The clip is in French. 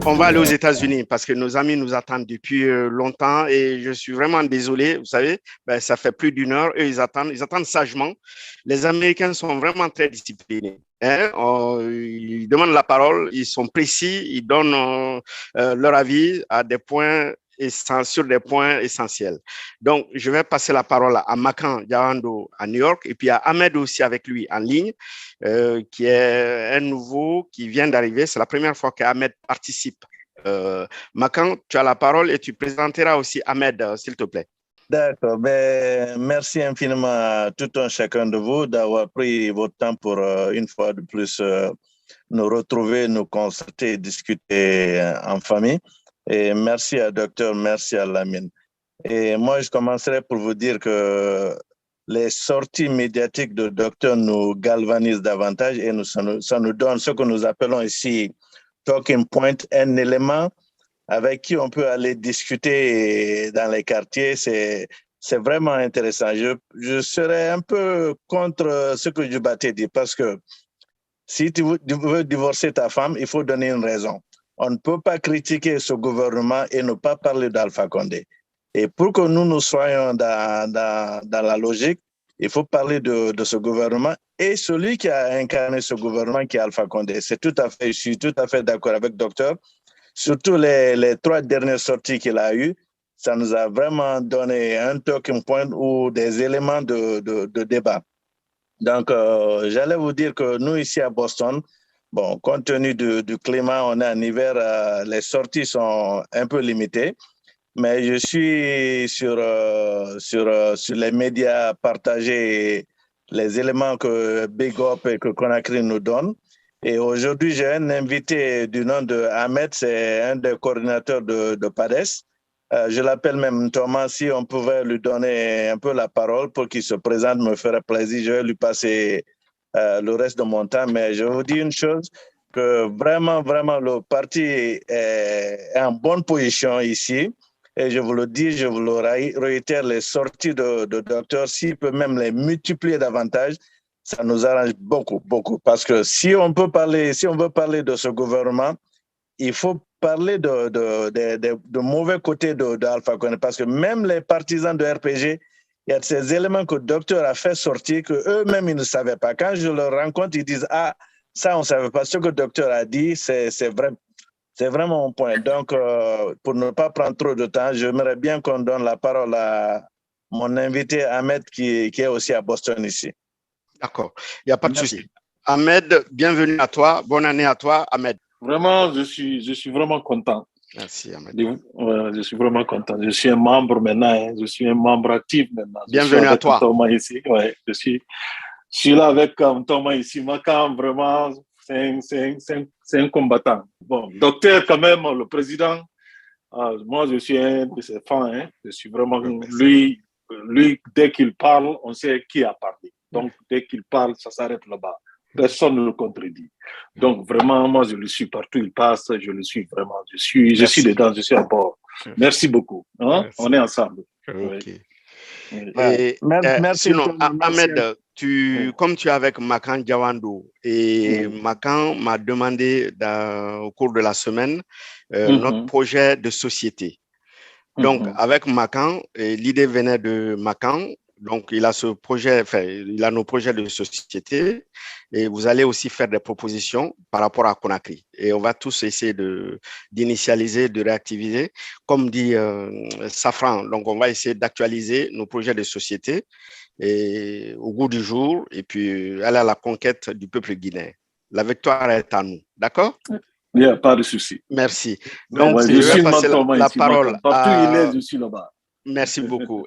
On va aller aux États-Unis parce que nos amis nous attendent depuis longtemps et je suis vraiment désolé. Vous savez, ben, ça fait plus d'une heure et ils attendent sagement. Les Américains sont vraiment très disciplinés. Hein? Ils demandent la parole, ils sont précis, ils donnent leur avis à des points sur des points essentiels. Donc, je vais passer la parole à Makan Diawando à New York et puis à Ahmed aussi avec lui en ligne, qui est un nouveau qui vient d'arriver. C'est la première fois qu'Ahmed participe. Makan, tu as la parole et tu présenteras aussi Ahmed, s'il te plaît. D'accord. Ben, merci infiniment à tout un chacun de vous d'avoir pris votre temps pour une fois de plus nous retrouver, nous concerter, discuter en famille. Et merci à Docteur, merci à Lamine. Et moi, je commencerai pour vous dire que les sorties médiatiques de Docteur nous galvanisent davantage et ça nous donne ce que nous appelons ici talking point, un élément avec qui on peut aller discuter dans les quartiers. C'est vraiment intéressant. Je serais un peu contre ce que Djubaté dit parce que si tu veux divorcer ta femme, il faut donner une raison. On ne peut pas critiquer ce gouvernement et ne pas parler d'Alpha Condé. Et pour que nous soyons dans la logique, il faut parler de ce gouvernement et celui qui a incarné ce gouvernement qui est Alpha Condé. Je suis tout à fait d'accord avec le docteur. Surtout les 3 dernières sorties qu'il a eues, ça nous a vraiment donné un talking point ou des éléments de débat. Donc, j'allais vous dire que nous, ici à Boston, bon, compte tenu du climat, on est en hiver, les sorties sont un peu limitées. Mais je suis sur les médias partagés les éléments que Big Up et que Conakry nous donnent. Et aujourd'hui, j'ai un invité du nom de Ahmed, c'est un des coordinateurs de PADES. Je l'appelle même Thomas, si on pouvait lui donner un peu la parole pour qu'il se présente, me ferait plaisir. Je vais lui passer le reste de mon temps. Mais je vous dis une chose, que vraiment, vraiment, le parti est en bonne position ici. Et je vous le dis, je vous le réitère, les sorties de docteur, s'il peut même les multiplier davantage, ça nous arrange beaucoup, beaucoup. Parce que si on veut parler de ce gouvernement, il faut parler de mauvais côtés d'Alpha Condé. Parce que même les partisans de RPG, il y a ces éléments que le docteur a fait sortir qu'eux-mêmes, ils ne savaient pas. Quand je leur rencontre, ils disent « Ah, ça, on ne savait pas. Ce que le docteur a dit, c'est vrai. » C'est vraiment mon point. Donc, pour ne pas prendre trop de temps, j'aimerais bien qu'on donne la parole à mon invité Ahmed qui est aussi à Boston ici. D'accord, il n'y a pas de souci. Ahmed, bienvenue à toi. Bonne année à toi, Ahmed. Vraiment, je suis vraiment content. Merci, Ahmed. Je suis vraiment content. Je suis un membre maintenant. Hein. Je suis un membre actif maintenant. Bienvenue à toi. Thomas ici. Ouais, je suis là avec Thomas ici. Macam, vraiment, c'est un combattant. Bon, docteur, quand même, le président, moi, je suis un de ses fans. Hein. Je suis vraiment... Lui, dès qu'il parle, on sait qui a parlé. Donc, dès qu'il parle, ça s'arrête là-bas. Personne ne le contredit. Donc, vraiment, moi, je le suis partout. Il passe, je le suis vraiment. Je suis dedans, je suis à bord. Merci beaucoup. Hein? Merci. On est ensemble. Okay. Oui. Et, merci. Sinon, Ahmed, comme tu es avec Makan Diawando, et Makan m'a demandé au cours de la semaine notre projet de société. Donc, avec Makan, l'idée venait de Makan. Donc, il a nos projets de société et vous allez aussi faire des propositions par rapport à Conakry. Et on va tous essayer d'initialiser, de réactiviser. Comme dit Safran, donc on va essayer d'actualiser nos projets de société et au goût du jour et puis aller à la conquête du peuple guinéen. La victoire est à nous. D'accord? Il n'y a pas de souci. Merci. Donc, je vais passer la parole partout il est, je suis là-bas. Merci beaucoup.